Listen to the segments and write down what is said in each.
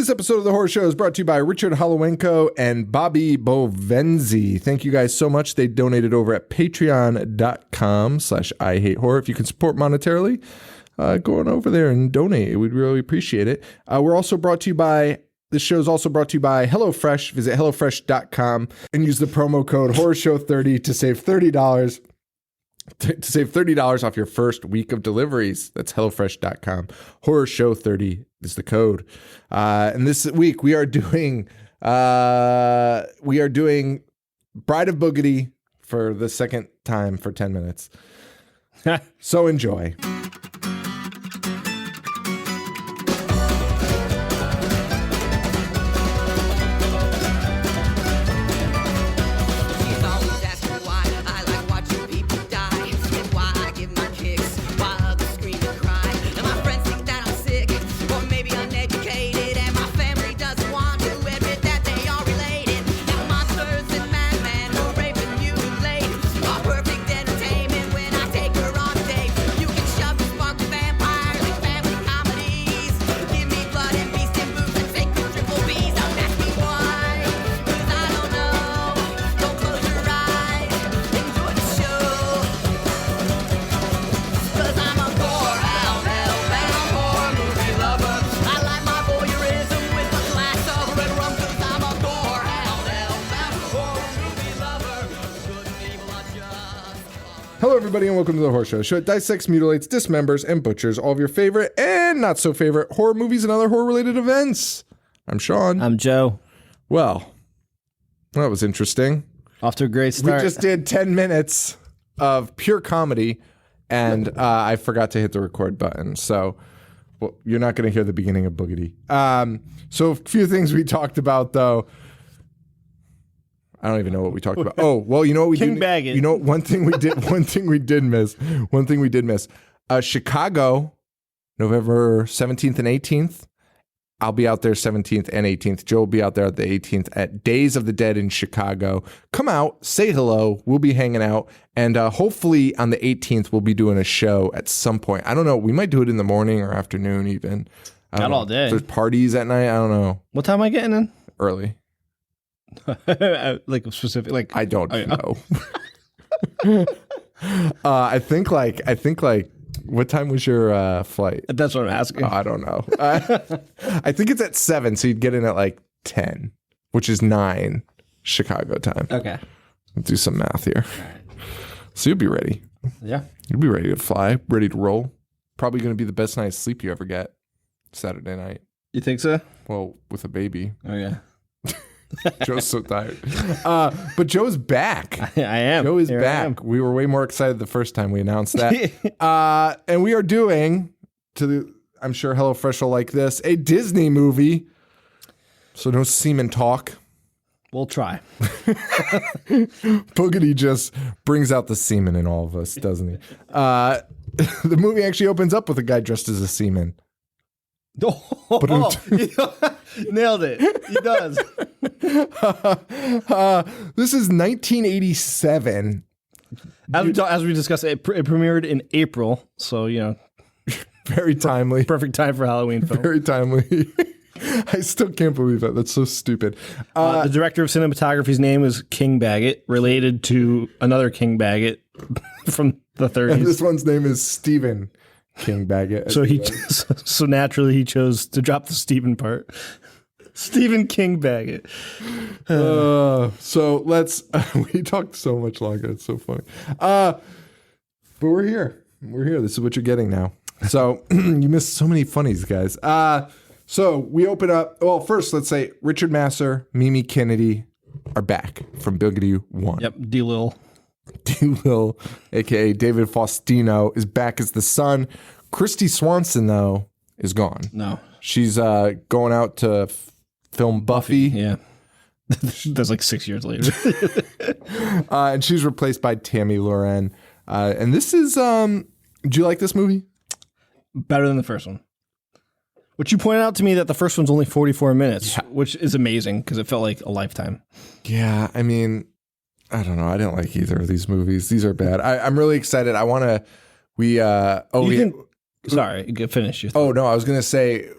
This episode of The Horror Show is brought to you by Richard Holowenko and Bobby Bovenzi. Thank you guys so much. They donated over at patreon.com/IHateHorror. If you can support monetarily, go on over there and donate. We'd really appreciate it. We're also brought to you by, this show is also brought to you by HelloFresh. Visit HelloFresh.com and use the promo code HorrorShow30 to save $30. To save $30 off your first week of deliveries. That's HelloFresh.com. HorrorShow30 is the code. And this week we are doing Bride of Boogedy for the second time for 10 minutes. So enjoy. Hello, everybody, and welcome to The Horror Show. The show that dissects, mutilates, dismembers, and butchers all of your favorite and not so favorite horror movies and other horror-related events. I'm Sean. I'm Joe. Well, that was interesting. Off to a great start. We just did 10 minutes of pure comedy, and I forgot to hit the record button. So you're not going to hear the beginning of Boogedy. So a few things we talked about, though. I don't even know what we talked about. Oh, well, you know what we did? Baggett. You know, one thing we did miss. Chicago, November 17th and 18th. I'll be out there 17th and 18th. Joe will be out there at the 18th at Days of the Dead in Chicago. Come out, say hello. We'll be hanging out. And hopefully on the 18th, we'll be doing a show at some point. I don't know. We might do it in the morning or afternoon even. Not all day. If there's parties at night. I don't know. What time am I getting in? Early. Like specific, like I don't know. I think like what time was your flight? That's what I'm asking. I don't know. I think it's at 7, so you'd get in at like 10, which is 9 Chicago time. Okay. Let's do some math here. All right. So you'll be ready. Yeah. You'll be ready to fly, ready to roll. Probably going to be the best night's sleep you ever get. Saturday night. You think so? Well, with a baby. Oh yeah. Joe's so tired. But Joe's back. I am. Joe is back. We were way more excited the first time we announced that. And we are doing, I'm sure HelloFresh will like this, a Disney movie. So no semen talk. We'll try. Boogedy just brings out the semen in all of us, doesn't he? The movie actually opens up with a guy dressed as a seaman. Nailed it. He does. This is 1987. As we discussed, it premiered in April, so very timely. Perfect time for Halloween film. Very timely. I still can't believe that. That's so stupid. The director of cinematography's name is King Baggett, related to another King Baggett from the 30s. And this one's name is Stephen King Baggett. So naturally he chose to drop the Stephen part. Stephen King Baggett. So let's. We talked so much longer. It's so funny. But we're here. We're here. This is what you're getting now. So you missed so many funnies, guys. So we open up. Well, first let's say Richard Masur, Mimi Kennedy are back from Boogedy 1. Yep. D-Lil, a.k.a. David Faustino, is back as the son. Christy Swanson, though, is gone. No. She's going out to film Buffy. Yeah. That's like 6 years later. And she's replaced by Tammy Loren. And this is, do you like this movie? Better than the first one. Which you pointed out to me that the first one's only 44 minutes, which is amazing because it felt like a lifetime. Yeah, I mean, I don't know. I didn't like either of these movies. These are bad. I'm really excited. I want to, Sorry, finish your thought. Oh, no, I was going to say,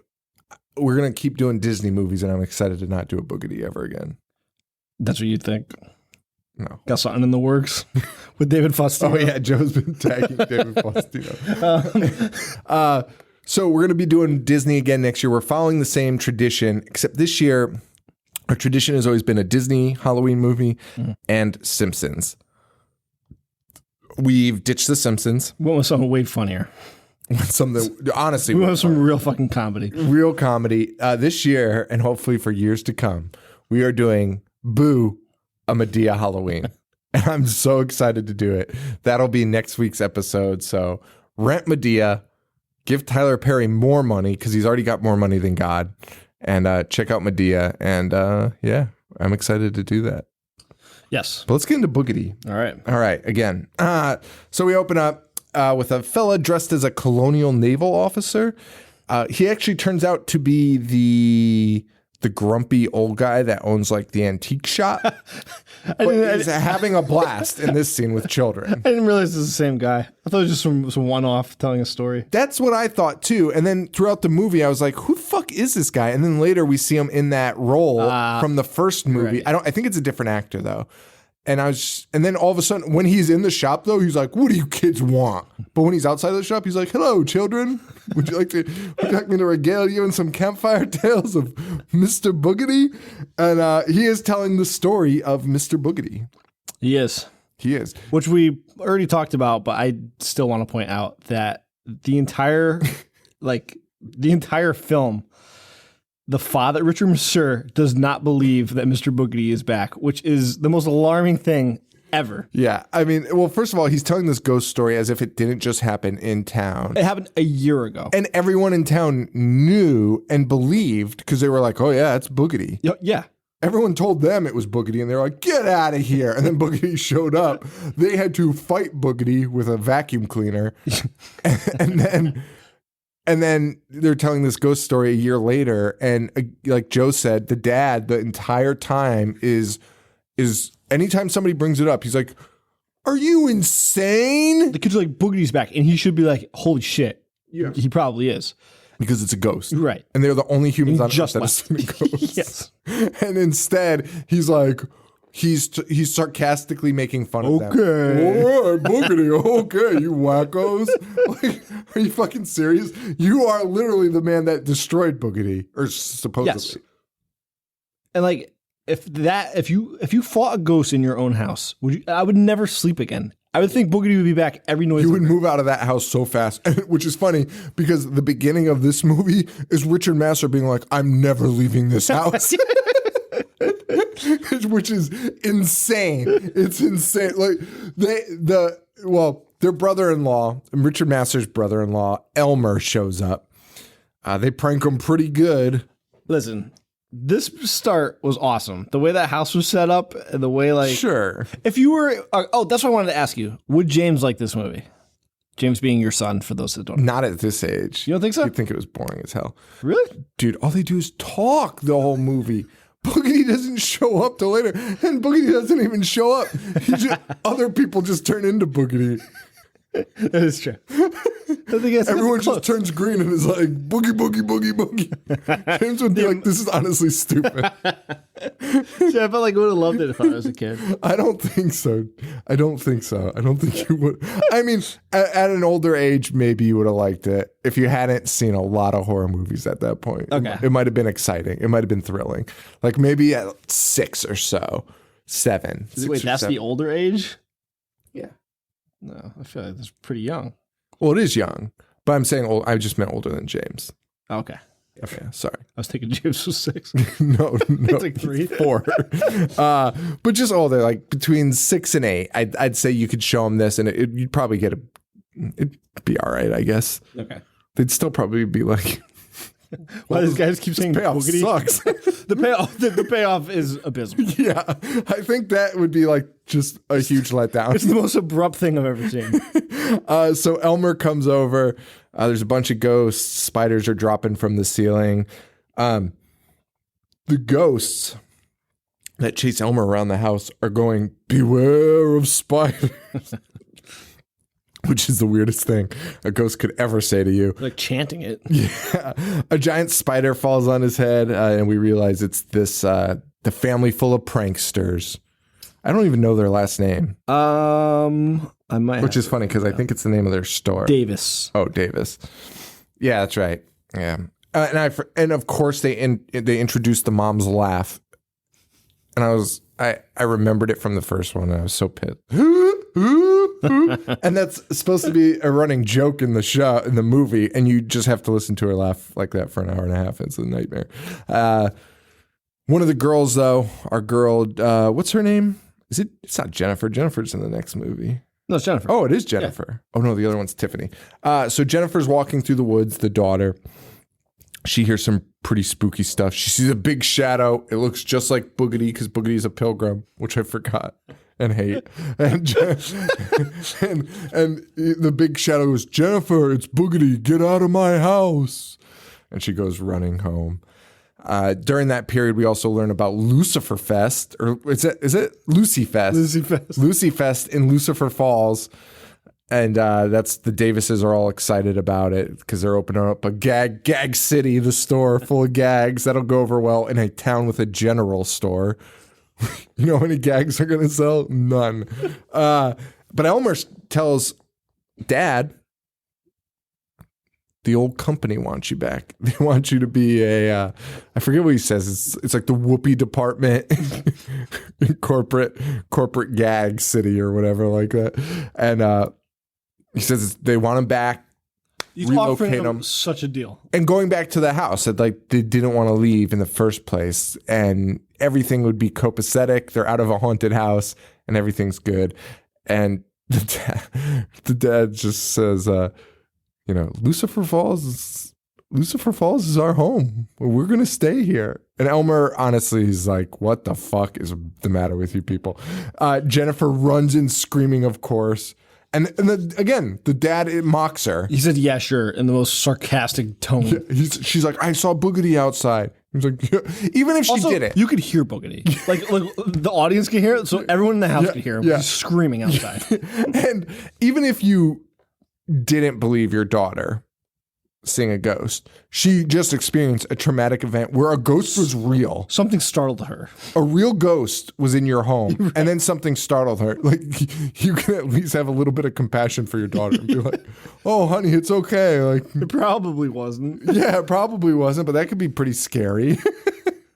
we're going to keep doing Disney movies, and I'm excited to not do a Boogedy ever again. That's what you think. No. Got something in the works with David Faustino. Oh, yeah. Joe's been tagging David Faustino. So we're going to be doing Disney again next year. We're following the same tradition, except this year, our tradition has always been a Disney Halloween movie and Simpsons. We've ditched the Simpsons. We went with something way funnier. Something, honestly. We went with some real fucking comedy. Real comedy. This year, and hopefully for years to come, we are doing Boo, a Madea Halloween. And I'm so excited to do it. That'll be next week's episode. So rent Madea, give Tyler Perry more money because he's already got more money than God, and check out Madea. And yeah, I'm excited to do that. Yes. But let's get into Boogedy. All right. Again. So we open up with a fella dressed as a colonial naval officer. He actually turns out to be the grumpy old guy that owns like the antique shop. But he's having a blast in this scene with children. I didn't realize it was the same guy. I thought it was just some one-off telling a story. That's what I thought too. And then throughout the movie, I was like, who the fuck is this guy? And then later we see him in that role from the first movie. Right. I think it's a different actor though. And then all of a sudden, when he's in the shop, though, he's like, "What do you kids want?" But when he's outside of the shop, he's like, "Hello, children. Would you like me to regale you in some campfire tales of Mr. Boogedy?" And he is telling the story of Mr. Boogedy. He is. Which we already talked about, but I still want to point out that the entire film, the father, Richard Masur, does not believe that Mr. Boogedy is back, which is the most alarming thing ever. Yeah. I mean, well, first of all, he's telling this ghost story as if it didn't just happen in town. It happened a year ago. And everyone in town knew and believed because they were like, "Oh, yeah, it's Boogedy." Yeah. Everyone told them it was Boogedy, and they were like, "Get out of here." And then Boogedy showed up. They had to fight Boogedy with a vacuum cleaner. And then they're telling this ghost story a year later. And like Joe said, the dad, the entire time is anytime somebody brings it up, he's like, "Are you insane?" The kid's like, "Boogedy's back." And he should be like, "Holy shit." Yeah. He probably is. Because it's a ghost. Right. And they're the only humans on Earth just that have seen a ghost. Yes. And instead, he's like, he's sarcastically making fun of them. Okay. All right, Boogedy. Okay, you wackos. Like, are you fucking serious? You are literally the man that destroyed Boogedy, or supposedly. Yes. And like, if you fought a ghost in your own house, I would never sleep again. I would think Boogedy would be back every noise. You would move out of that house so fast, which is funny because the beginning of this movie is Richard Masur being like, "I'm never leaving this house." Which is insane. It's insane. Like their brother-in-law, Richard Masur's brother-in-law, Elmer, shows up. They prank him pretty good. Listen, this start was awesome. The way that house was set up, and the way Sure. if you were, that's what I wanted to ask you. Would James like this movie? James being your son, for those that don't know. Not at this age. You don't think so? You'd think it was boring as hell. Really? Dude, all they do is talk the whole movie. Boogedy doesn't show up till later, and Boogedy doesn't even show up. Other people just turn into Boogedy. That is true. Everyone just turns green and is like, "Boogie, boogie, boogie, boogie." James would be like, "This is honestly stupid." See, I felt like I would have loved it if I was a kid. I don't think so. I don't think you would. I mean, at an older age, maybe you would have liked it if you hadn't seen a lot of horror movies at that point. Okay. It might have been exciting. It might have been thrilling. Like maybe at 6 or so, 7. Wait, that's 7. The older age? Yeah. No, I feel like that's pretty young. Well, it is young, but I'm saying old. I just meant older than James. Okay. Okay, sorry. I was thinking James was 6. No, It's like 3. 4. But just older, like between 6 and 8. I'd say you could show them this, and you'd probably get it'd be all right, I guess. Okay. They'd still probably be like, "Why does guys keep saying payoff Boogedy sucks?" The payoff is abysmal. Yeah, I think that would be like just a huge letdown. It's the most abrupt thing I've ever seen. So Elmer comes over. There's a bunch of ghosts. Spiders are dropping from the ceiling. The ghosts that chase Elmer around the house are going, "Beware of spiders." which is the weirdest thing a ghost could ever say to you. Like chanting it. Yeah. A giant spider falls on his head, and we realize it's this the family full of pranksters. I don't even know their last name. I might. Which is funny because I think it's the name of their store. Davis. Oh, Davis. Yeah, that's right. Yeah, and of course they introduced the mom's laugh, and I remembered it from the first one. And I was so pissed. And that's supposed to be a running joke in the movie, and you just have to listen to her laugh like that for an hour and a half. It's a nightmare. One of the girls, though, our girl, what's her name? It's not Jennifer. Jennifer's in the next movie. No, it's Jennifer. Oh, it is Jennifer. Yeah. Oh, no, the other one's Tiffany. So Jennifer's walking through the woods, the daughter. She hears some pretty spooky stuff. She sees a big shadow. It looks just like Boogedy because Boogedy is a pilgrim, which I forgot and hate. And the big shadow goes, Jennifer, it's Boogedy. Get out of my house. And she goes running home. During that period, we also learn about Lucifer Fest, or is it Lucy Fest? Lucy Fest in Lucifer Falls, and that's the Davises are all excited about it because they're opening up a gag city, the store full of gags that'll go over well in a town with a general store. You know how many gags are going to sell? None. But Elmer tells Dad, the old company wants you back. They want you to be I forget what he says. It's like the whoopee department in corporate gag city or whatever like that. And he says they want him back. He's offering him such a deal. And going back to the house, that like they didn't want to leave in the first place, and everything would be copacetic. They're out of a haunted house, and everything's good. And the dad just says, Lucifer Falls is our home. We're going to stay here. And Elmer, honestly, he's like, what the fuck is the matter with you people? Jennifer runs in screaming, of course. And again, the dad mocks her. He said, yeah, sure, in the most sarcastic tone. Yeah, she's like, I saw Boogedy outside. He's like, yeah. Even if she didn't. You could hear Boogedy. like the audience can hear it, so everyone in the house could hear him. Yeah. He's screaming outside. And even if you didn't believe your daughter seeing a ghost, she just experienced a traumatic event where a ghost was real. Something startled her. A real ghost was in your home, right. And then something startled her. Like, you can at least have a little bit of compassion for your daughter and be like, oh, honey, it's okay. Like, it probably wasn't. Yeah, it probably wasn't, but that could be pretty scary.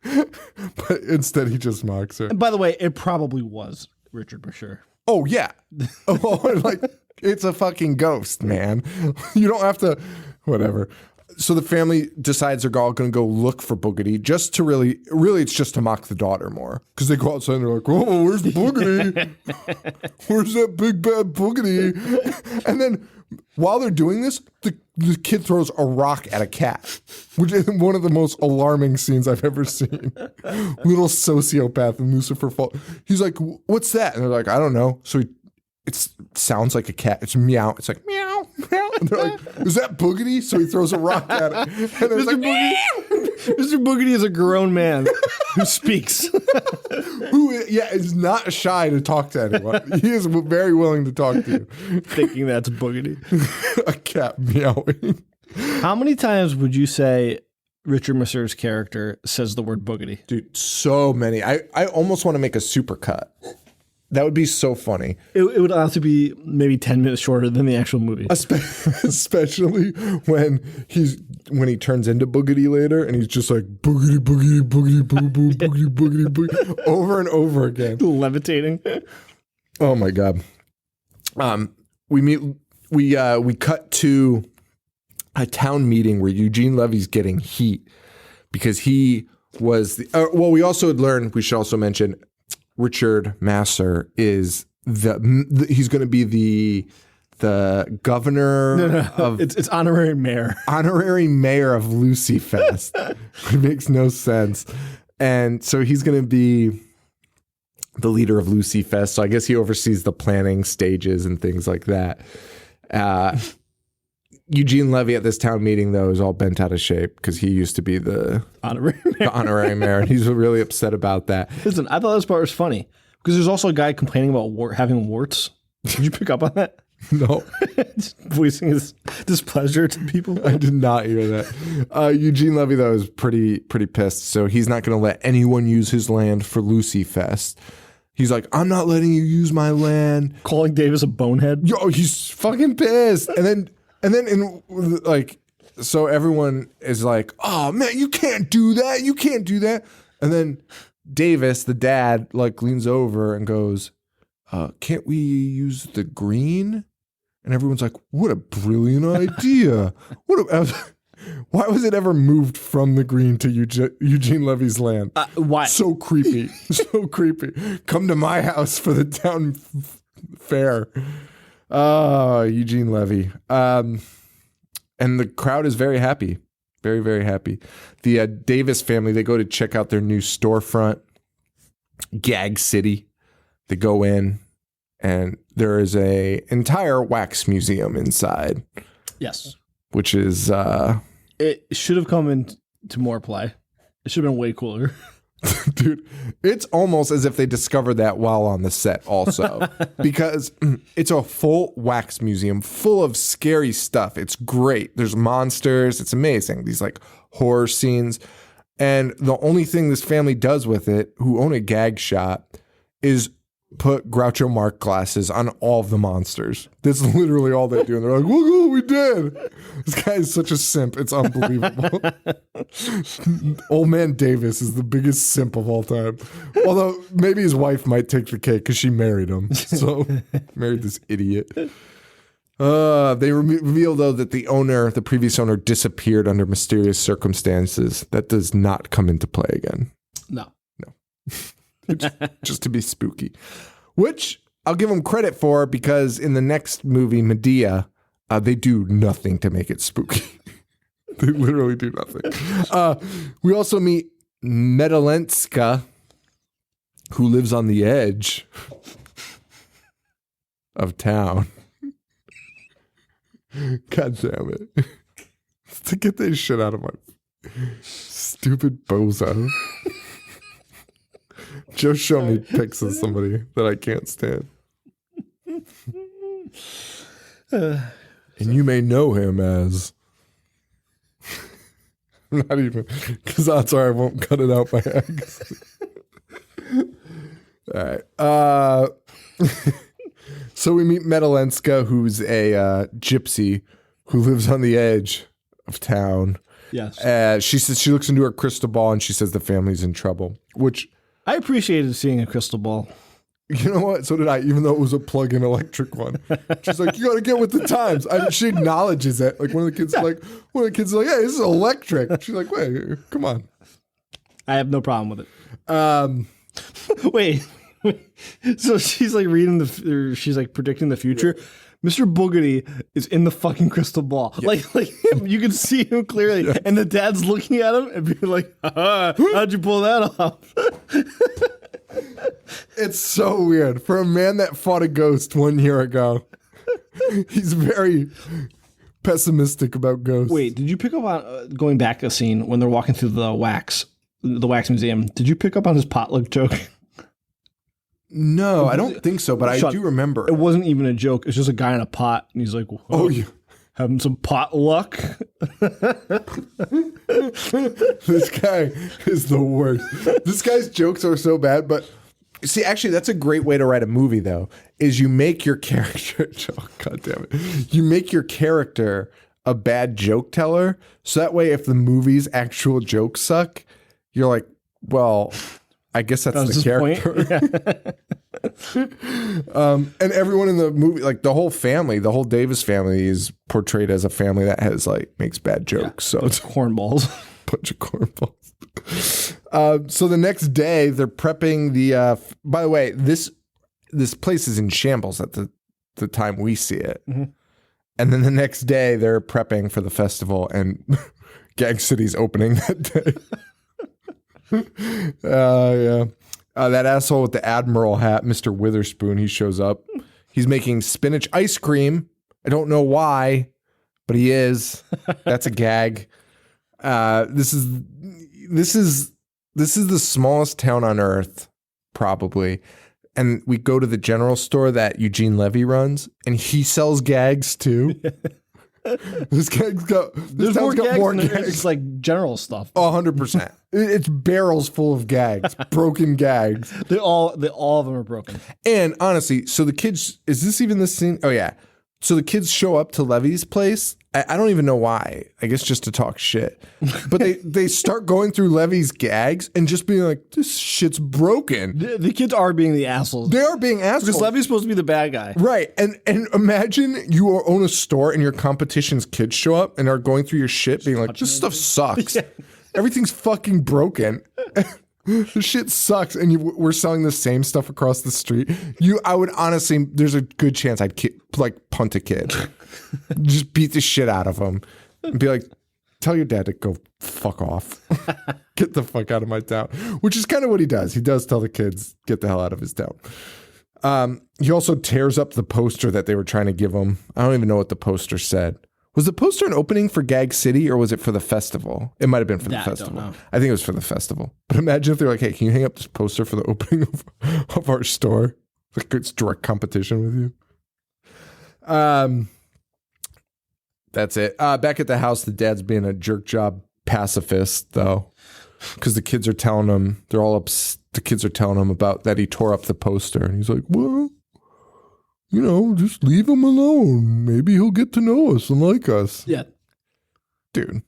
But instead, he just mocks her. And by the way, it probably was Richard for sure. Oh, yeah. Like, it's a fucking ghost, man. You don't have to... Whatever. So the family decides they're all going to go look for Boogedy just to really, it's just to mock the daughter more. Because they go outside and they're like, oh, where's Boogedy? Where's that big bad Boogedy? And then while they're doing this, the kid throws a rock at a cat, which is one of the most alarming scenes I've ever seen. Little sociopath in Lucifer Falls. He's like, what's that? And they're like, I don't know. So it sounds like a cat. It's meow. It's like meow. And they're like, is that Boogedy? So he throws a rock at it. And Mr. Like, Mr. Boogedy is a grown man who speaks. Who is not shy to talk to anyone. He is very willing to talk to you. Thinking that's Boogedy. A cat meowing. How many times would you say Richard Massur's character says the word Boogedy? Dude, so many. I almost want to make a supercut. That would be so funny. It would also be maybe 10 minutes shorter than the actual movie. Especially when he turns into Boogedy later and he's just like boogedy, boogedy, boogedy, boo, boo, boogedy, boogedy, boogedy, over and over again. Levitating. Oh my God. We cut to a town meeting where Eugene Levy's getting heat because he was we also had learned, we should also mention, Richard Masur is he's going to be the governor of... It's honorary mayor. Honorary mayor of Lucy Fest. It makes no sense. And so he's going to be the leader of Lucy Fest. So I guess he oversees the planning stages and things like that. Eugene Levy at this town meeting, though, is all bent out of shape because he used to be the honorary mayor, and he's really upset about that. Listen, I thought this part was funny because there's also a guy complaining about having warts. Did you pick up on that? No, Just voicing his displeasure to people. I did not hear that. Eugene Levy, though, is pretty pissed. So he's not going to let anyone use his land for Lucy Fest. He's like, I'm not letting you use my land. Calling Davis a bonehead. Yo, he's fucking pissed. And then in like, so everyone is like, oh man, you can't do that. You can't do that. And then Davis, the dad, like leans over and goes, can't we use the green? And everyone's like, what a brilliant idea. Why was it ever moved from the green to Eugene Levy's land? Why? So creepy. So creepy. Come to my house for the town fair. Eugene Levy. And the crowd is very happy. Very, very happy. The Davis family, they go to check out their new storefront, Gag City. They go in, and there is a entire wax museum inside. Yes. Which is... It should have come into more play. It should have been way cooler. Dude, it's almost as if they discovered that while on the set also. Because it's a full wax museum full of scary stuff. It's great. There's monsters. It's amazing. These like horror scenes. And the only thing this family does with it, who own a gag shop, is put Groucho Marx glasses on all of the monsters. That's literally all they do. And they're like, look what we did. This guy is such a simp. It's unbelievable. Old man Davis is the biggest simp of all time. Although maybe his wife might take the cake because she married him. So married this idiot. They reveal, though, that the previous owner, disappeared under mysterious circumstances. That does not come into play again. No. Just to be spooky, which I'll give them credit for, because in the next movie, Medea, they do nothing to make it spooky. They literally do nothing. We also meet Medalenska, who lives on the edge of town. God damn it. To get this shit out of my stupid bozo. Joe showed me pics of somebody that I can't stand. And you may know him as... Not even... Because odds are I won't cut it out by accident. All right. So we meet Medalenska, who's a gypsy who lives on the edge of town. Yes. She says she looks into her crystal ball and she says the family's in trouble, which... I appreciated seeing a crystal ball. You know what? So did I, even though it was a plug-in electric one. She's like, you got to get with the times. She acknowledges it. Like one of the kids is like, hey, this is electric. She's like, wait, come on. I have no problem with it. Wait. So she's like she's like predicting the future. Yeah. Mr. Boogedy is in the fucking crystal ball. Yeah. Like you can see him clearly. Yeah. And the dad's looking at him and being like, how'd you pull that off? It's so weird. For a man that fought a ghost 1 year ago, he's very pessimistic about ghosts. Wait, did you pick up on, going back a scene when they're walking through the wax museum, did you pick up on his potluck joke? No, I don't think so, but I do remember. It wasn't even a joke. It's just a guy in a pot, and he's like, "Oh, yeah, having some pot luck." This guy is the worst. This guy's jokes are so bad, but see, actually, that's a great way to write a movie, though. Is you make your character. Oh, God damn it! You make your character a bad joke teller, so that way, if the movie's actual jokes suck, you're like, well. I guess that's the character. And everyone in the movie, like the whole Davis family is portrayed as a family that has like makes bad jokes. So it's cornballs. Bunch of cornballs. So the next day they're prepping the, by the way, this place is in shambles at the time we see it. Mm-hmm. And then the next day they're prepping for the festival and Gag City's opening that day. Yeah. That asshole with the Admiral hat, Mr. Witherspoon, he shows up. He's making spinach ice cream. I don't know why, but he is. That's a gag. This is the smallest town on earth, probably. and we go to the general store that Eugene Levy runs, and he sells gags too. This gag's got more gags. It's like general stuff. 100%. It's barrels full of gags, broken gags. All of them are broken. And honestly, so the kids, is this even the scene? Oh yeah. So the kids show up to Levy's place. I don't even know why. I guess just to talk shit. But they start going through Levy's gags and just being like, this shit's broken. The kids are being the assholes. They are being assholes. Because Levy's supposed to be the bad guy. Right. And imagine you own a store and your competition's kids show up and are going through your shit being like, this stuff sucks. Yeah. Everything's fucking broken. This shit sucks. And we're selling the same stuff across the street. I would honestly, there's a good chance I'd punt a kid. Just beat the shit out of him and be like, tell your dad to go fuck off. Get the fuck out of my town. Which is kind of what he does. He does tell the kids, get the hell out of his town. He also tears up the poster that they were trying to give him. I don't even know what the poster said. Was the poster an opening for Gag City or was it for the festival? It might have been for the festival. I think it was for the festival. But imagine if they're like, hey, can you hang up this poster for the opening of our store? Like it's direct competition with you. That's it. Back at the house, the dad's being a jerk job pacifist, though, because the kids are telling him the kids are telling him about that he tore up the poster, and he's like, "Well, just leave him alone. Maybe he'll get to know us and like us." Yeah, dude,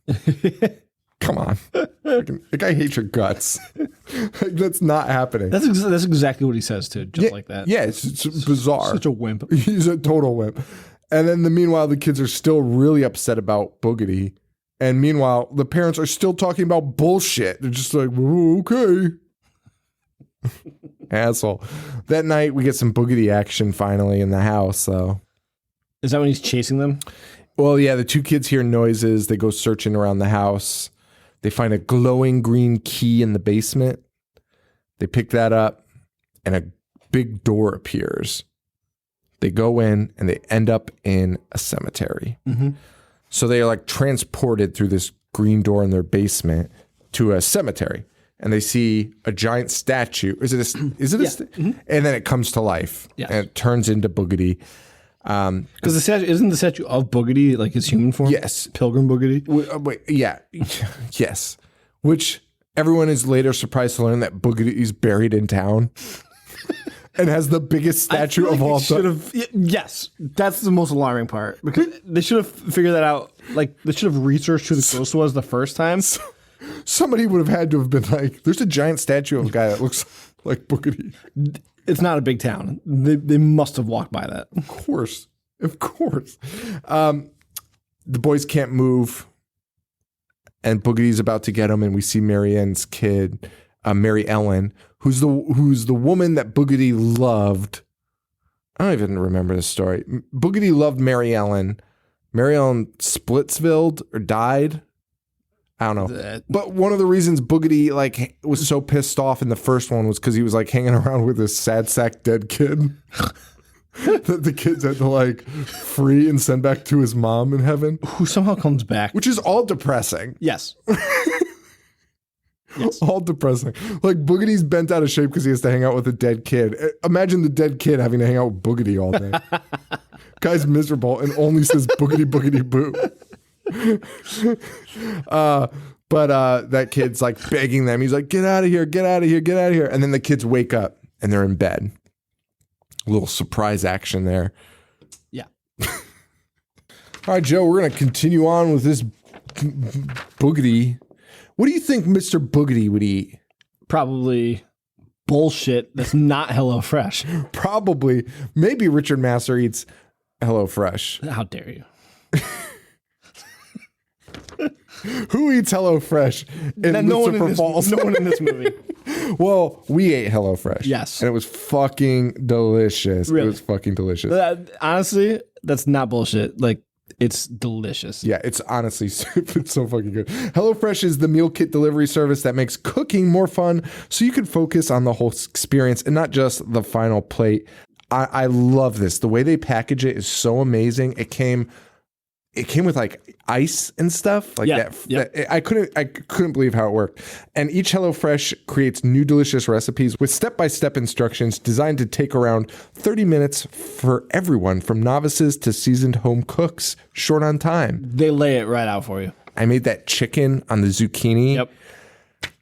come on, the guy hates your guts. That's not happening. That's exactly what he says too, just like that. Yeah, it's bizarre. Such a wimp. He's a total wimp. And then meanwhile, the kids are still really upset about Boogedy. And meanwhile, the parents are still talking about bullshit. They're just like, okay. Asshole. That night, we get some Boogedy action finally in the house, though. Is that when he's chasing them? Well, yeah, the two kids hear noises. They go searching around the house. They find a glowing green key in the basement. They pick that up, and a big door appears. They go in and they end up in a cemetery. Mm-hmm. So they are like transported through this green door in their basement to a cemetery, and they see a giant statue. Is it mm-hmm. And then it comes to life, and it turns into Boogedy. Because the statue isn't the statue of Boogedy like his human form? Yes, Pilgrim Boogedy. Wait, yeah, yes. Which everyone is later surprised to learn that Boogedy is buried in town. And has the biggest statue of all time. Yes, that's the most alarming part because they should have figured that out. Like they should have researched who the ghost was the first time. Somebody would have had to have been like, "There's a giant statue of a guy that looks like Boogedy." It's not a big town. They must have walked by that. Of course. The boys can't move, and Boogedy's about to get them, and we see Marianne's kid, Mary Ellen. Who's the woman that Boogedy loved? I don't even remember the story. Boogedy loved Mary Ellen. Mary Ellen Splitsville or died. I don't know. But one of the reasons Boogedy was so pissed off in the first one was because he was hanging around with this sad sack dead kid that the kids had to free and send back to his mom in heaven, who somehow comes back, which is all depressing. Yes. Yes. All depressing. Boogedy's bent out of shape because he has to hang out with a dead kid. Imagine the dead kid having to hang out with Boogedy all day. Guy's miserable and only says boogedy boogedy boo. But that kid's begging them. He's like, get out of here, get out of here, get out of here. And then the kids wake up and they're in bed. A little surprise action there. Yeah. All right, Joe, we're going to continue on with this Boogedy. What do you think Mr. Boogedy would eat? Probably bullshit that's not HelloFresh. Probably. Maybe Richard Masur eats HelloFresh. How dare you? Who eats HelloFresh in Lucifer Falls? No one in this movie. Well, we ate HelloFresh. Yes. And it was fucking delicious. Really? It was fucking delicious. Honestly, that's not bullshit. It's delicious. Yeah, it's honestly it's so fucking good. HelloFresh is the meal kit delivery service that makes cooking more fun so you can focus on the whole experience and not just the final plate. I love this. The way they package it is so amazing. It came it came with like ice and stuff like Yeah, that. I couldn't believe how it worked. And each HelloFresh creates new delicious recipes with step-by-step instructions designed to take around 30 minutes for everyone from novices to seasoned home cooks, short on time. They lay it right out for you. I made that chicken on the zucchini. Yep.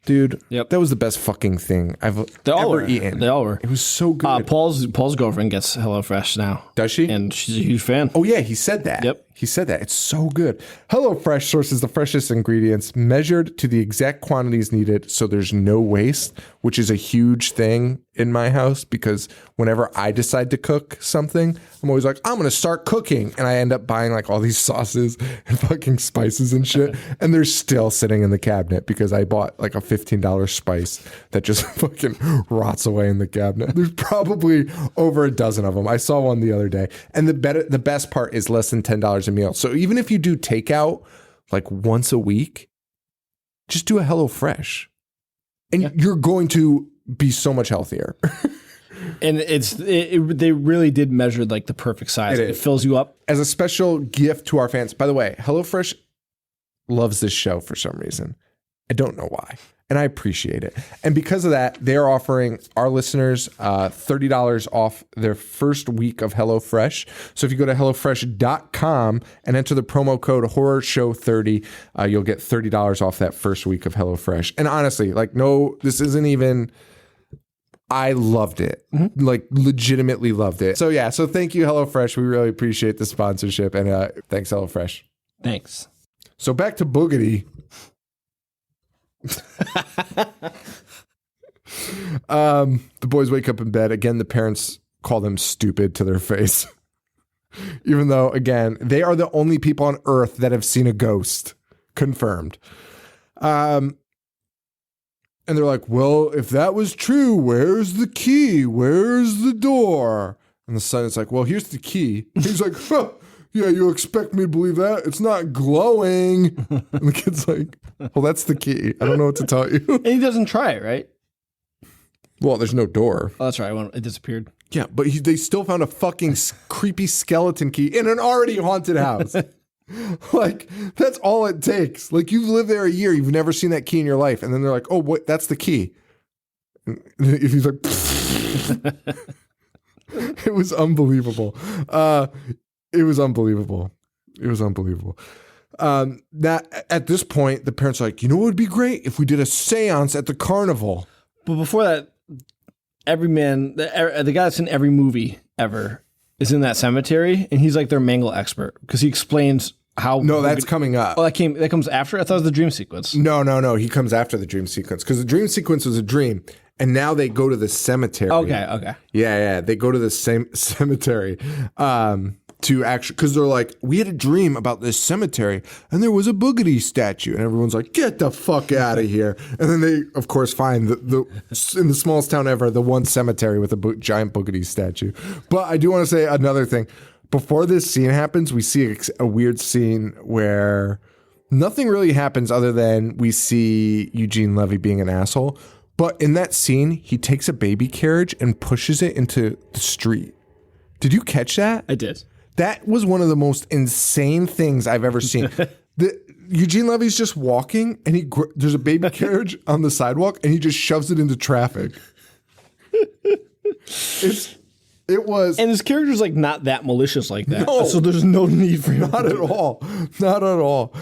Dude, Yep. that was the best fucking thing I've ever eaten. They all were. It was so good. Paul's girlfriend gets HelloFresh now. Does she? And she's a huge fan. Oh, yeah, he said that. Yep. He said that. It's so good. HelloFresh sources the freshest ingredients measured to the exact quantities needed so there's no waste, which is a huge thing in my house because whenever I decide to cook something, I'm always like, I'm going to start cooking. And I end up buying like all these sauces and fucking spices and shit. And they're still sitting in the cabinet because I bought like a $15 spice that just fucking rots away in the cabinet. There's probably over a dozen of them. I saw one the other day. And the best part is less than $10 a meal. So even if you do takeout like once a week, just do a HelloFresh. And you're going to be so much healthier. And they really did measure like the perfect size. It fills you up. As a special gift to our fans. By the way, HelloFresh loves this show for some reason. I don't know why. And I appreciate it. And because of that, they're offering our listeners $30 off their first week of HelloFresh. So if you go to HelloFresh.com and enter the promo code HorrorShow30, you'll get $30 off that first week of HelloFresh. And honestly, like, no, this isn't even... I loved it. Mm-hmm. Like, legitimately loved it. So yeah, so thank you, HelloFresh. We really appreciate the sponsorship. And thanks, HelloFresh. Thanks. So back to Boogedy. The boys wake up in bed. Again, the parents call them stupid to their face. Even though, again, they are the only people on Earth that have seen a ghost. Confirmed. And they're like, well, if that was true, where's the key? Where's the door? And the son is like, well, here's the key. He's like, huh, yeah, you expect me to believe that? It's not glowing. And the kid's like, well, that's the key. I don't know what to tell you. And he doesn't try it, right? Well, there's no door. Oh, that's right. It disappeared. Yeah, but they still found a fucking creepy skeleton key in an already haunted house. Like, that's all it takes. Like, you've lived there a year. You've never seen that key in your life. And then they're like, oh, what? That's the key. And he's like, it was unbelievable. It was unbelievable. It was unbelievable. That at this point, the parents are like, you know what would be great? If we did a seance at the carnival. But before that, every man, the guy that's in every movie ever is in that cemetery, and he's like their mangle expert because he explains how. No, that's coming up. Oh, that comes after? I thought it was the dream sequence. No. He comes after the dream sequence because the dream sequence was a dream, and now they go to the cemetery. Okay. Yeah. They go to the same cemetery to actually, because they're like, we had a dream about this cemetery, and there was a Boogedy statue, and everyone's like, get the fuck out of here. And then they, of course, find the in the smallest town ever, the one cemetery with a giant Boogedy statue. But I do want to say another thing. Before this scene happens, we see a weird scene where nothing really happens other than we see Eugene Levy being an asshole. But in that scene, he takes a baby carriage and pushes it into the street. Did you catch that? I did. That was one of the most insane things I've ever seen. Eugene Levy's just walking, and there's a baby carriage on the sidewalk, and he just shoves it into traffic. It was, and his character's like not that malicious like that. No, so there's no need for him. Not at all. Not at all.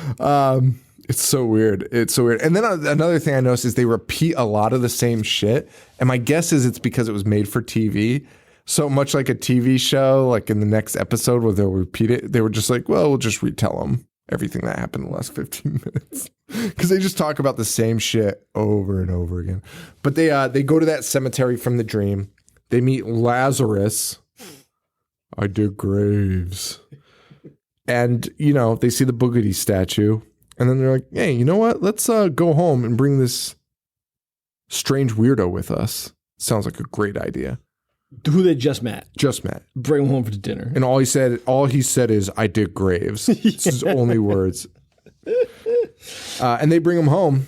It's so weird. It's so weird. And then another thing I noticed is they repeat a lot of the same shit. And my guess is it's because it was made for TV. So much like a TV show, like in the next episode where they'll repeat it, they were just like, well, we'll just retell them everything that happened in the last 15 minutes. Because they just talk about the same shit over and over again. But they go to that cemetery from the dream. They meet Lazarus. I dig graves. And, they see the Boogedy statue. And then they're like, hey, you know what? Let's go home and bring this strange weirdo with us. Sounds like a great idea. Who they just met. Bring him home for dinner. And all he said is, I dig graves. It's his only words. And they bring him home.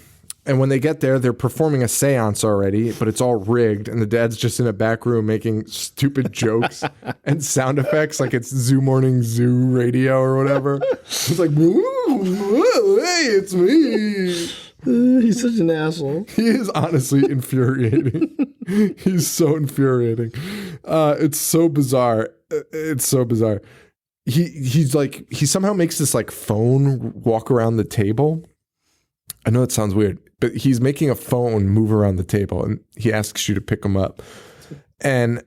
And when they get there, they're performing a seance already, but it's all rigged. And the dad's just in a back room making stupid jokes and sound effects like it's Zoo Morning Zoo radio or whatever. It's like, hey, it's me. He's such an asshole. He is honestly infuriating. He's so infuriating. It's so bizarre. It's so bizarre. He somehow makes this like phone walk around the table. I know it sounds weird, but he's making a phone move around the table, and he asks you to pick him up. And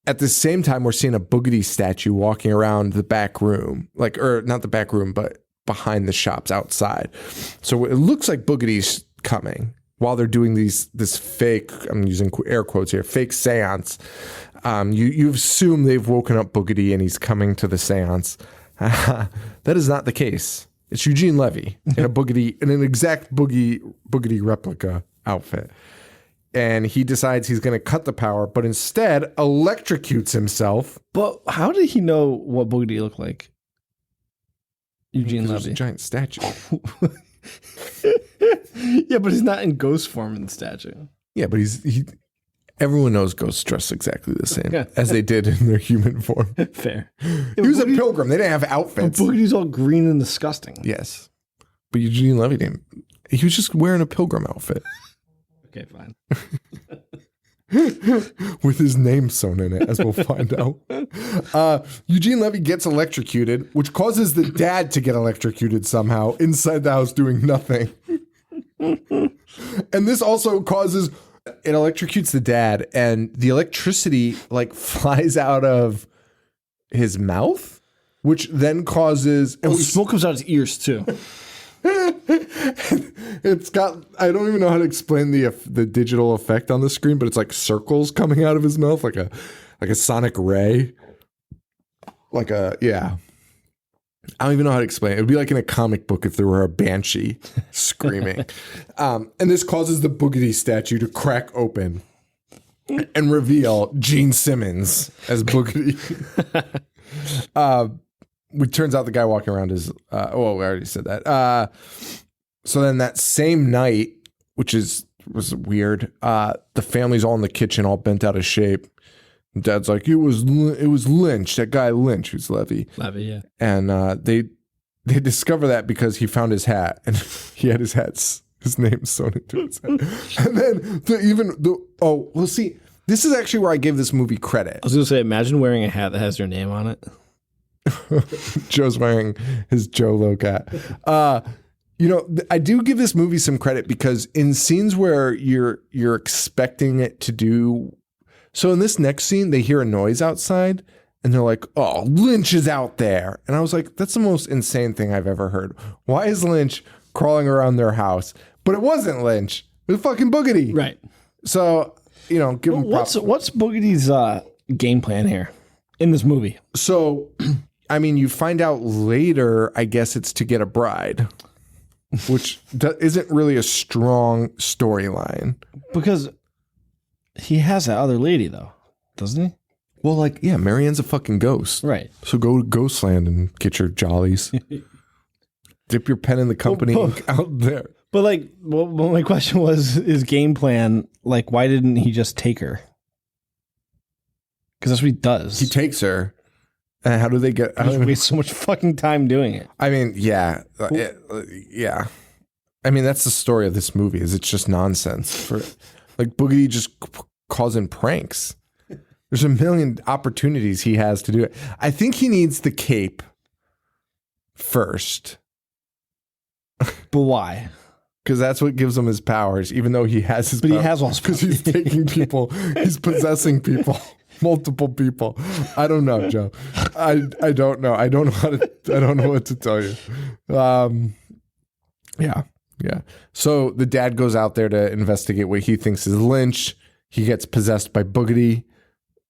at the same time, we're seeing a Boogedy statue walking around the back room, or not the back room, but behind the shops outside. So it looks like Boogedy's coming while they're doing this fake, I'm using air quotes here, fake seance. You assume they've woken up Boogedy and he's coming to the seance. That is not the case. It's Eugene Levy in an exact Boogedy replica outfit. And he decides he's going to cut the power, but instead electrocutes himself. But how did he know what Boogedy looked like? Eugene There's Levy. a giant statue. Yeah, but he's not in ghost form in the statue. Yeah, but everyone knows ghosts dress exactly the same as they did in their human form. Fair. He was a pilgrim. They didn't have outfits. Boogedy's all green and disgusting. Yes. But Eugene Levy didn't. He was just wearing a pilgrim outfit. Okay, fine. With his name sewn in it, as we'll find out. Eugene Levy gets electrocuted, which causes the dad to get electrocuted somehow inside the house doing nothing. And this also causes... It electrocutes the dad, and the electricity flies out of his mouth, which then causes... And smoke comes out of his ears, too. It's got... I don't even know how to explain the digital effect on the screen, but it's like circles coming out of his mouth, like a sonic ray. Yeah. I don't even know how to explain it. It would be like in a comic book if there were a banshee screaming. And this causes the Boogedy statue to crack open and reveal Gene Simmons as Boogedy. It turns out the guy walking around is... we already said that. So then that same night, which was weird, the family's all in the kitchen, all bent out of shape. Dad's like, it was Lynch, that guy Lynch, who's Levy. Levy, yeah. And they discover that because he found his hat, and he had his name sewn into his hat. And then see, this is actually where I give this movie credit. I was going to say, imagine wearing a hat that has your name on it. Joe's wearing his Joe Loc hat. I do give this movie some credit because in scenes where you're expecting it to do... So in this next scene, they hear a noise outside and they're like, oh, Lynch is out there. And I was like, that's the most insane thing I've ever heard. Why is Lynch crawling around their house? But it wasn't Lynch. It was fucking Boogedy. Right. So, give him props. What's Boogedy's game plan here in this movie? So, you find out later, I guess it's to get a bride, which isn't really a strong storyline. Because... he has that other lady, though, doesn't he? Well, Marianne's a fucking ghost. Right. So go to Ghostland and get your jollies. Dip your pen in the company ink out there. But, my question was, his game plan, why didn't he just take her? Because that's what he does. He takes her. And how do they get... He wastes so much fucking time doing it. Yeah. Yeah. That's the story of this movie, is it's just nonsense. Boogedy just causing pranks. There's a million opportunities he has to do it. I think he needs the cape first. But why? Because that's what gives him his powers, even though he has his powers. He has all his powers. Because he's taking people. He's possessing people. Multiple people. I don't know, Joe. I don't know. I don't know what to tell you. Yeah. Yeah. So the dad goes out there to investigate what he thinks is Lynch. He gets possessed by Boogedy.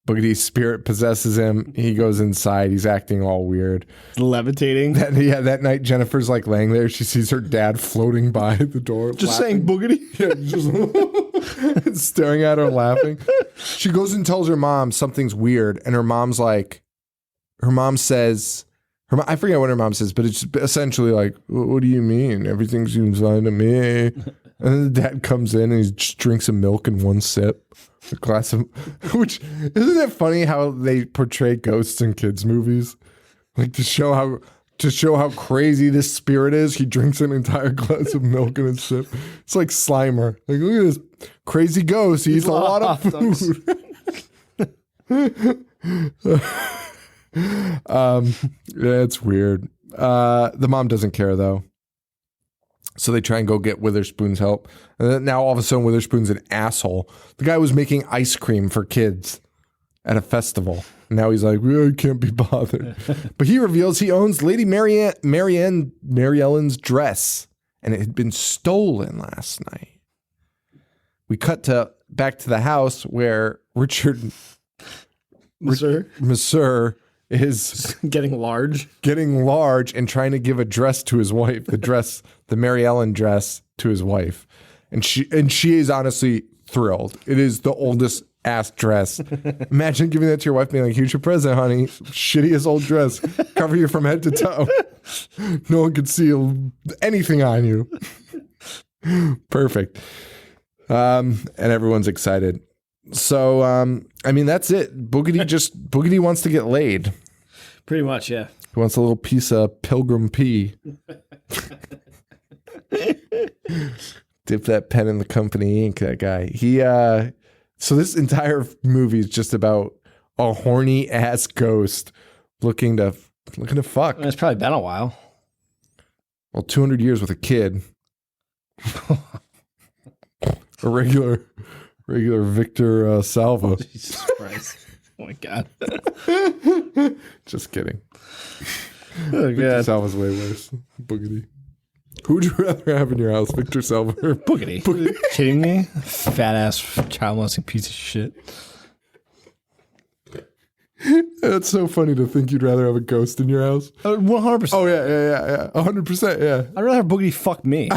Boogedy's spirit possesses him. He goes inside. He's acting all weird. Levitating. That night, Jennifer's laying there. She sees her dad floating by the door. Just laughing. saying Boogedy? Yeah, just staring at her laughing. She goes and tells her mom something's weird. And her mom says... I forget what her mom says, but it's essentially what do you mean? Everything seems fine to me. And then the dad comes in and he just drinks some milk in one sip. A glass of, which isn't it funny how they portray ghosts in kids' movies, like to show how crazy this spirit is. He drinks an entire glass of milk in a sip. It's like Slimer. Like, look at this crazy ghost. He eats a lot of food. Yeah, it's weird. The mom doesn't care though. So they try and go get Witherspoon's help. And then now all of a sudden Witherspoon's an asshole. The guy was making ice cream for kids at a festival. Now he's like, I can't be bothered. But he reveals he owns Lady Mary Ellen's dress. And it had been stolen last night. We cut back to the house where Richard Monsieur is getting large and trying to give a dress to his wife, the Mary Ellen dress to his wife. And she is honestly thrilled. It is the oldest ass dress. Imagine giving that to your wife, being like, here's your present, honey. Shittiest old dress. Cover you from head to toe. No one could see anything on you. Perfect. And everyone's excited. So, I mean, that's it. Boogedy wants to get laid. Pretty much, yeah. He wants a little piece of pilgrim pea. Dip that pen in the company ink, that guy. So this entire movie is just about a horny ass ghost looking to fuck. It's probably been a while. Well, 200 years with a kid. A regular Victor Salva. Jesus Christ. Oh my God. Just kidding. Oh, Victor Salva's way worse. Boogedy. Who would you rather have in your house, Victor Salva or Boogedy? Kidding me? Fat ass child molesting piece of shit. That's so funny to think you'd rather have a ghost in your house. 100%. Oh yeah. 100%. Yeah. I'd rather have Boogedy fuck me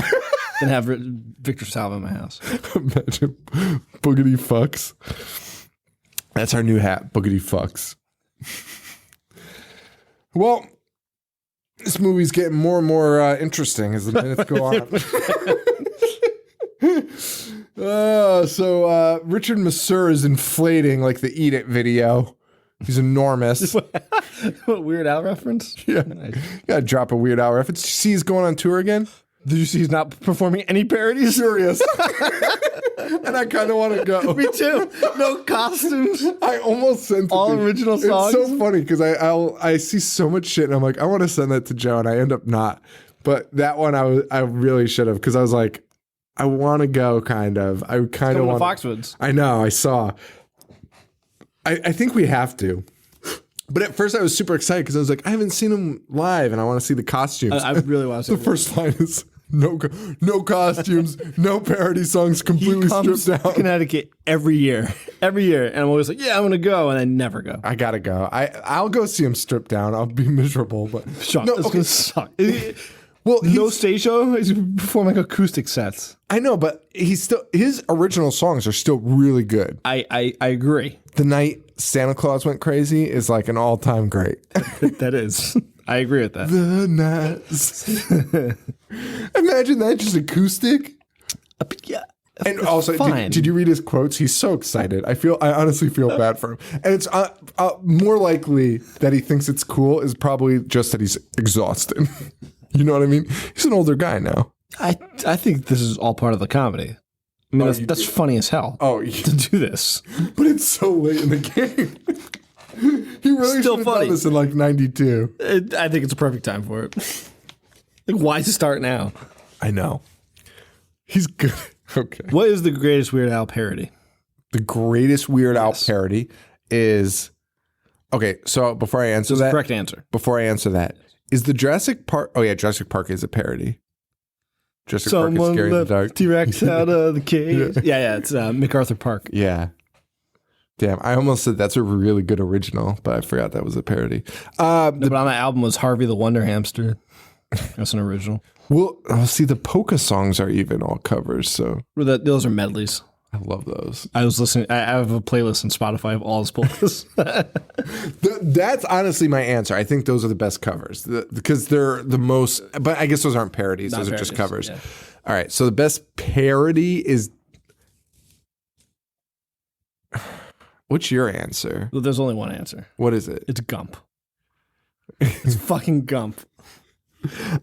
than have Victor Salva in my house. Imagine Boogedy fucks. That's our new hat, Boogedy fucks. Well, this movie's getting more and more interesting as the minutes go on. So Richard Monsieur is inflating like the Eat It video. He's enormous. What Weird Al reference? Yeah. Nice. Gotta drop a Weird Al reference. Did you see he's going on tour again? Did you see he's not performing any parodies? Serious. And I kind of want to go. Me too. No costumes. I almost sent it all original songs. It's so funny because I see so much shit and I'm like, I want to send that to Joe and I end up not. But that one I really should have because I was like, I want to go kind of. I kind of want to Foxwoods. I know. I saw. I think we have to. But at first I was super excited because I was like, I haven't seen him live and I want to see the costumes. I really want to see the first line is no costumes, no parody songs, completely stripped down. To Connecticut every year. And I'm always like, yeah, I'm going to go. And I never go. I got to go. I'll go see him stripped down. I'll be miserable. But it's going to suck. Well, no stage show. He's performing acoustic sets. I know, but his original songs are still really good. I agree. The Night Santa Claus Went Crazy is like an all-time great. That is. I agree with that. The night. Imagine that just acoustic. Yeah. And also, did you read his quotes? He's so excited. I honestly feel bad for him. And it's more likely that he thinks it's cool is probably just that he's exhausted. You know what I mean? He's an older guy now. I think this is all part of the comedy. I mean, that's funny as hell. Oh, to do this, but it's so late in the game. He really should have done this in like '92. I think it's a perfect time for it. Like, why start now? I know. He's good. Okay. What is the greatest Weird Al parody? The greatest Weird Al parody is okay. So before I answer that, correct answer. Before I answer that, is the Jurassic Park? Oh yeah, Jurassic Park is a parody. Jurassic Park is Scary in the Dark. T-Rex out of the cage. Yeah, it's MacArthur Park. Yeah. Damn, I almost said that's a really good original, but I forgot that was a parody. But on the album was Harvey the Wonder Hamster. That's an original. Well, see, the polka songs are even all covers, so those are medleys. I love those. I was listening. I have a playlist on Spotify of all his polkas. That's honestly my answer. I think those are the best covers because they're the most. But I guess those aren't parodies; those are just covers. All right. So the best parody is. What's your answer? Well, there's only one answer. What is it? It's Gump. It's fucking Gump.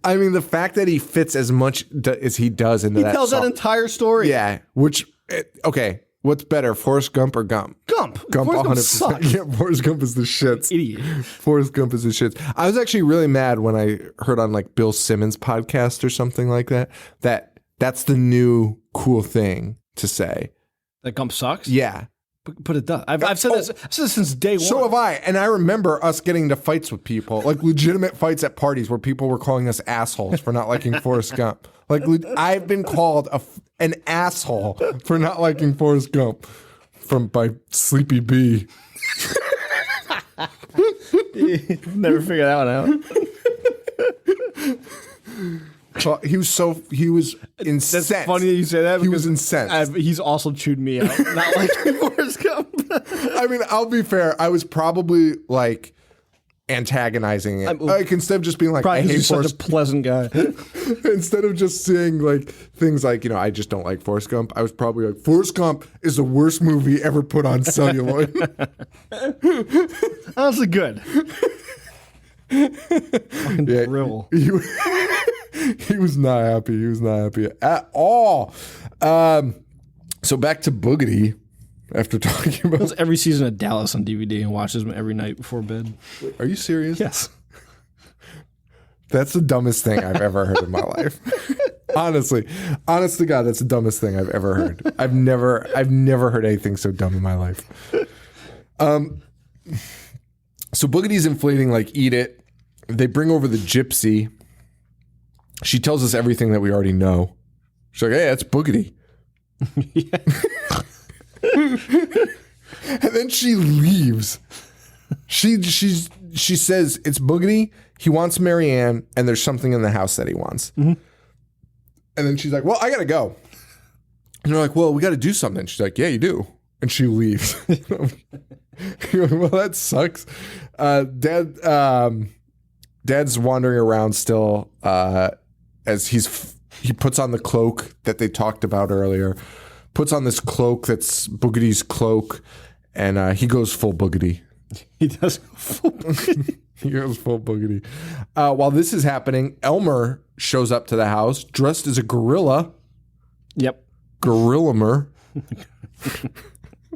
I mean, the fact that he fits as much as he does into that Tells song. that entire story. Yeah. Okay. What's better, Forrest Gump or Gump? Gump. Gump, Forrest Gump 100%. sucks. Yeah, Forrest Gump is the shits. Idiot. Forrest Gump is the shits. I was actually really mad when I heard on like Bill Simmons' podcast or something like that, that's the new cool thing to say. That Gump sucks? Yeah. But it does. I've said this since day one. So have I. And I remember us getting into fights with people, like legitimate fights at parties where people were calling us assholes for not liking Forrest Gump. Like I've been called an asshole for not liking Forrest Gump by Sleepy B. Never figured that one out. He was incensed. That's funny that you say that. He was incensed. He's also chewed me out. Not like Forrest Gump. I mean, I'll be fair. I was probably like antagonizing it. Like instead of just being like, I hate he's Forrest. Such a pleasant guy. Instead of just saying like things like, I just don't like Forrest Gump. I was probably like, Forrest Gump is the worst movie ever put on celluloid. Honestly, good. Fucking drivel. He was not happy. He was not happy at all. So back to Boogedy. After talking about It's every season of Dallas on DVD and watches them every night before bed. Are you serious? Yes. That's the dumbest thing I've ever heard in my life. Honestly, honest to God, that's the dumbest thing I've ever heard. I've never heard anything so dumb in my life. So Boogedy's inflating like Eat It. They bring over the gypsy. She tells us everything that we already know. She's like, hey, that's Boogedy. And then she leaves. She says it's Boogedy. He wants Marianne, and there's something in the house that he wants. Mm-hmm. And then she's like, well, I gotta go. And they're like, well, we gotta do something. She's like, yeah, you do. And she leaves. You're like, well, that sucks. Dad's wandering around still as he puts on the cloak that they talked about earlier. Puts on this cloak that's Boogedy's cloak, and he goes full Boogedy. He does go full Boogedy. He goes full Boogedy. While this is happening, Elmer shows up to the house dressed as a gorilla. Yep. Gorillamer.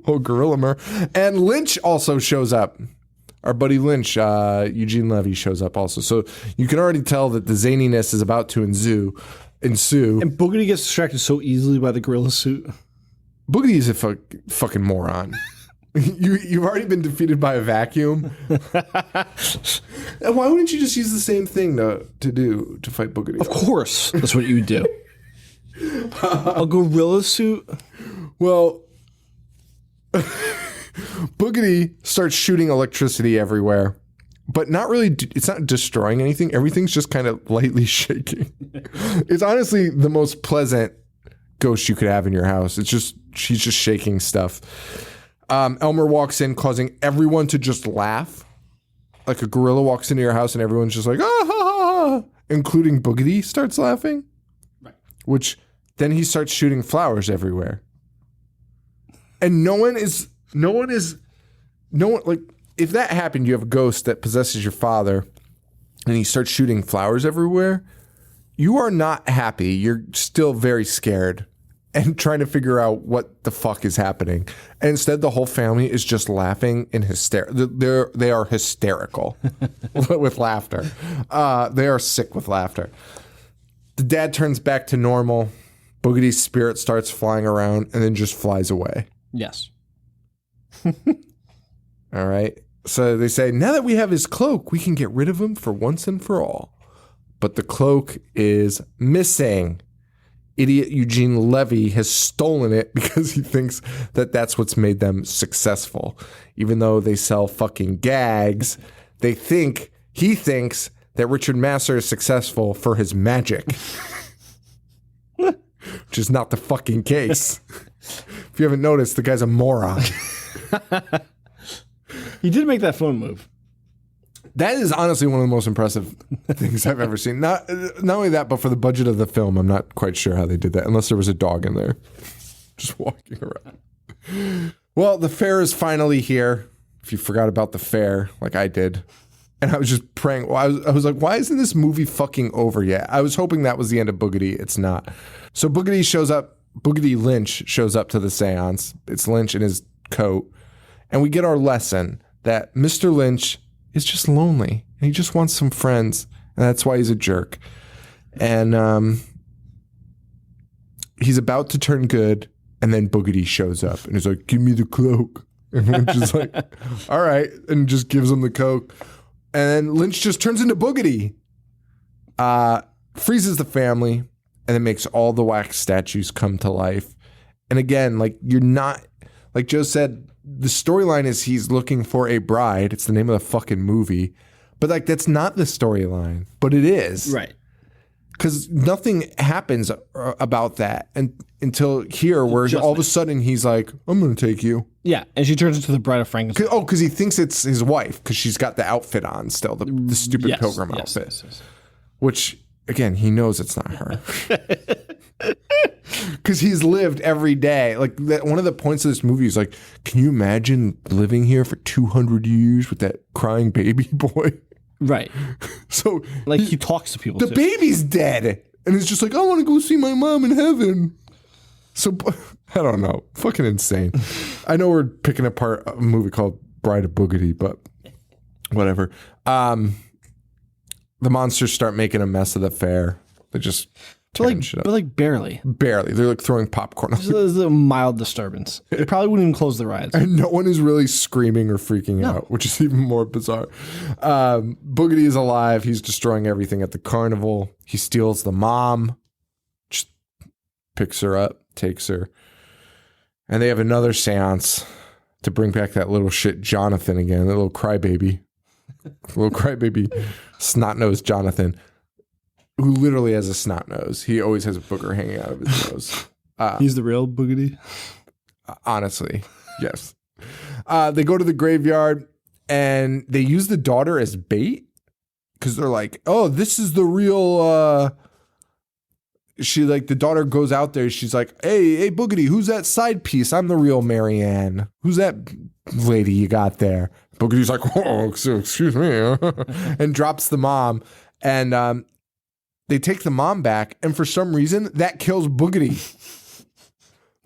Gorillamer. And Lynch also shows up. Our buddy Lynch, Eugene Levy, shows up also. So you can already tell that the zaniness is about to ensue. And Boogedy gets distracted so easily by the gorilla suit. Boogedy is a fucking moron. You've already been defeated by a vacuum. And why wouldn't you just use the same thing to fight Boogedy? Of course. That's what you would do. A gorilla suit? Well, Boogedy starts shooting electricity everywhere, but not really. It's not destroying anything. Everything's just kind of lightly shaking. It's honestly the most pleasant ghost you could have in your house. She's just shaking stuff. Elmer walks in, causing everyone to just laugh. Like a gorilla walks into your house and everyone's just like, ah, ha, ha, ha, including Boogedy starts laughing. Right. Which then he starts shooting flowers everywhere. And no one, like, if that happened, you have a ghost that possesses your father and he starts shooting flowers everywhere, you are not happy. You're still very scared and trying to figure out what the fuck is happening. And instead, the whole family is just laughing in they are hysterical with laughter. They are sick with laughter. The dad turns back to normal. Boogedy's spirit starts flying around and then just flies away. Yes. All right. So they say, now that we have his cloak, we can get rid of him for once and for all. But the cloak is missing. Idiot Eugene Levy has stolen it because he thinks that that's what's made them successful. Even though they sell fucking gags, he thinks that Richard Masur is successful for his magic. Which is not the fucking case. If you haven't noticed, the guy's a moron. He did make that phone move. That is honestly one of the most impressive things I've ever seen. Not only that, but for the budget of the film, I'm not quite sure how they did that, unless there was a dog in there just walking around. Well, the fair is finally here. If you forgot about the fair, like I did. And I was just praying. Well, I was like, why isn't this movie fucking over yet? I was hoping that was the end of Boogedy. It's not. So Boogedy shows up. Boogedy Lynch shows up to the seance. It's Lynch in his coat. And we get our lesson that Mr. Lynch is just lonely. And he just wants some friends. And that's why he's a jerk. And he's about to turn good. And then Boogedy shows up. And he's like, give me the cloak. And Lynch is like, all right. And just gives him the coke. And then Lynch just turns into Boogedy. Freezes the family. And then makes all the wax statues come to life. And again, like you're not, like Joe said, the storyline is he's looking for a bride. It's the name of the fucking movie. But like that's not the storyline. But it is. Right. Because nothing happens about that until here where all of a sudden he's like, I'm going to take you. Yeah, and she turns into the Bride of Frankenstein. Because he thinks it's his wife because she's got the outfit on still, the stupid pilgrim outfit. Yes. Which, again, he knows it's not her. Because he's lived every day. Like one of the points of this movie is like, can you imagine living here for 200 years with that crying baby boy? Right. So like he talks to people. The baby's dead. And it's just like, I want to go see my mom in heaven. So I don't know. Fucking insane. I know we're picking apart a movie called Bride of Boogedy, but whatever. The monsters start making a mess of the fair. They just shit up. But like barely. Barely. They're like throwing popcorn. There's a mild disturbance. They probably wouldn't even close the rides. And no one is really screaming or freaking out, which is even more bizarre. Boogedy is alive. He's destroying everything at the carnival. He steals the mom, just picks her up, takes her. And they have another seance to bring back that little shit Jonathan again, that little crybaby. Little crybaby, snot-nosed Jonathan, who literally has a snot nose. He always has a booger hanging out of his nose. He's the real Boogedy? Honestly, yes. They go to the graveyard and they use the daughter as bait because they're like, oh, this is the real... the daughter goes out there. She's like, hey, Boogedy, who's that side piece? I'm the real Marianne. Who's that lady you got there? Boogedy's like, oh, excuse me. And drops the mom. And they take the mom back. And for some reason, that kills Boogedy.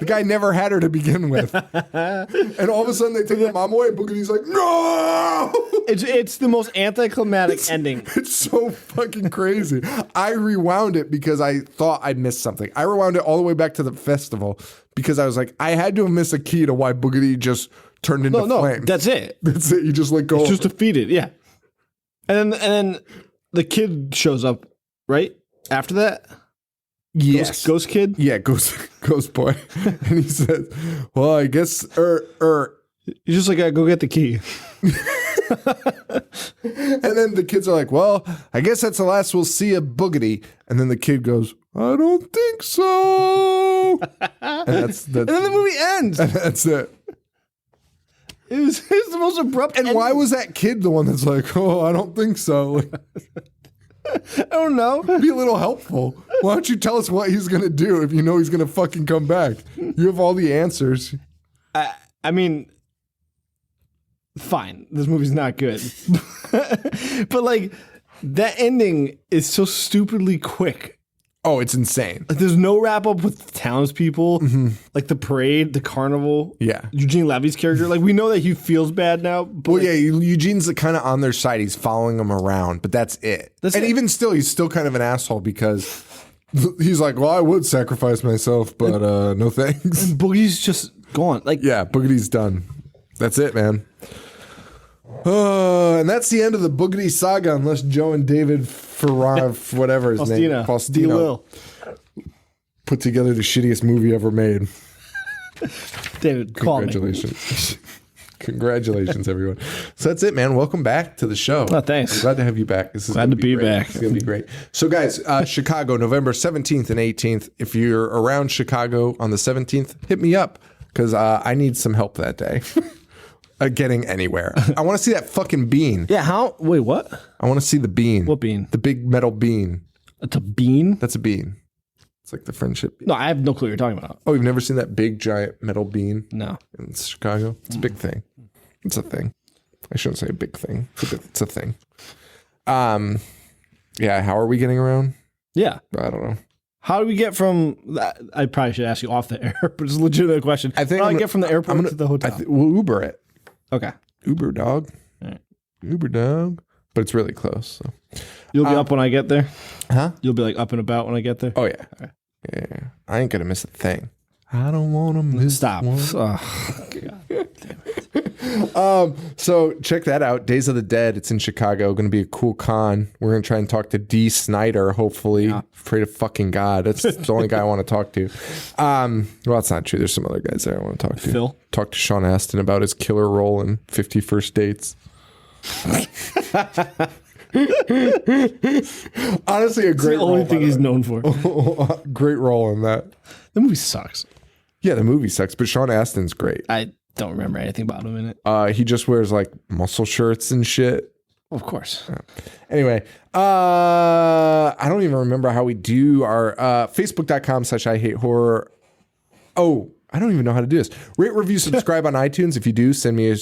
The guy never had her to begin with. And all of a sudden, they take the mom away. Boogedy's like, no! It's the most anticlimactic ending. It's so fucking crazy. I rewound it because I thought I'd missed something. I rewound it all the way back to the festival because I was like, I had to have missed a key to why Boogedy just turned into flame. That's it. That's it. You just let go. It's just defeated. Yeah. And then the kid shows up, right? After that? Yes. Ghost kid? Yeah, ghost boy. And he says, well, I guess, He's just like, go get the key. And then the kids are like, well, I guess that's the last we'll see of Boogedy. And then the kid goes, I don't think so. And that's and then the movie ends. And that's it. It was the most abrupt And why was that kid the one that's like, oh, I don't think so? Like, I don't know. Be a little helpful. Why don't you tell us what he's going to do if you know he's going to fucking come back? You have all the answers. I mean, fine. This movie's not good. But like, that ending is so stupidly quick. Oh, it's insane. Like, there's no wrap up with townspeople, like the parade, the carnival. Yeah. Eugene Levy's character. Like, we know that he feels bad now. But well, yeah, Eugene's kind of on their side. He's following them around, but that's it. Even still, he's still kind of an asshole because he's like, well, I would sacrifice myself, but no thanks. And Boogedy's just gone. Like, yeah, Boogedy's done. That's it, man. And that's the end of the Boogedy saga, unless Joe and David Farrar, whatever his name, Faustino, put together the shittiest movie ever made. David, congratulations. Congratulations, everyone. So that's it, man. Welcome back to the show. Oh, thanks. I'm glad to have you back. This is glad to be back. It's going to be great. So, guys, Chicago, November 17th and 18th. If you're around Chicago on the 17th, hit me up because I need some help that day. getting anywhere. I want to see that fucking bean. Yeah, how? Wait, what? I want to see the bean. What bean? The big metal bean. It's a bean? That's a bean. It's like the friendship bean. No, I have no clue what you're talking about. Oh, you've never seen that big giant metal bean? No. In Chicago? It's a big thing. It's a thing. I shouldn't say a big thing. It's a thing. Yeah, how are we getting around? Yeah. I don't know. How do we get from that? I probably should ask you off the air, but it's a legitimate question. I think how do I get from the airport to the hotel? We'll Uber it. Okay. Uber, dog. All right. Uber, dog. But it's really close. So. You'll be up when I get there? Huh? You'll be like up and about when I get there? Oh, yeah. Okay. Yeah. I ain't going to miss a thing. I don't want to miss Stop. one. Oh, God damn it. So check that out. Days of the Dead. It's in Chicago. Going to be a cool con. We're going to try and talk to D. Snyder, hopefully. Yeah. Pray to fucking God. That's the only guy I want to talk to. Well, that's not true. There's some other guys there I want to talk to. Phil? Talk to Sean Astin about his killer role in 50 First Dates. Honestly, a great the only thing he's known for. Great role in that. The movie sucks. Yeah, the movie sucks, but Sean Astin's great. I don't remember anything about him in it. He just wears like muscle shirts and shit. Of course. Anyway, I don't even remember how we do our facebook.com/IHateHorror. Oh, I don't even know how to do this. Rate, review, subscribe on iTunes. If you do, send me an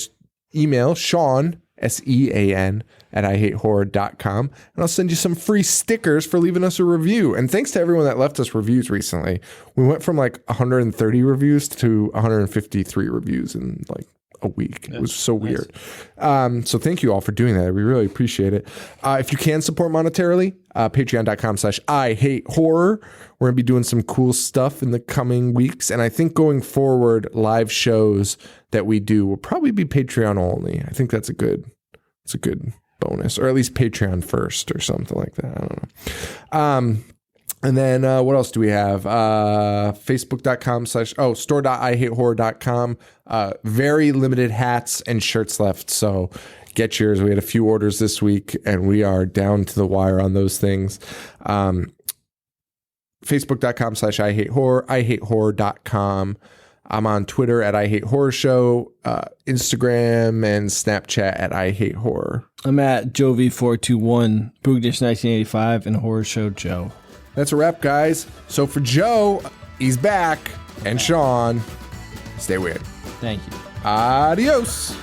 email, Sean, SEAN, at IHateHorror.com. And I'll send you some free stickers for leaving us a review. And thanks to everyone that left us reviews recently. We went from like 130 reviews to 153 reviews in like a week. It was so weird. So thank you all for doing that. We really appreciate it. If you can support monetarily, patreon.com/IHateHorror. We're going to be doing some cool stuff in the coming weeks. And I think going forward, live shows that we do will probably be Patreon only. I think that's a good bonus, or at least Patreon first or something like that. I don't know. And then what else do we have? Facebook.com/store.IHateHorror.com. Very limited hats and shirts left. So get yours. We had a few orders this week and we are down to the wire on those things. Facebook.com/IHateHorror, IHateHorror.com. I'm on Twitter at IHateHorrorShow, Instagram and Snapchat at IHateHorror. I'm at Jovi421, Boogedy 1985, and Horror Show Joe. That's a wrap, guys. So for Joe, he's back, and Sean, stay weird. Thank you. Adios.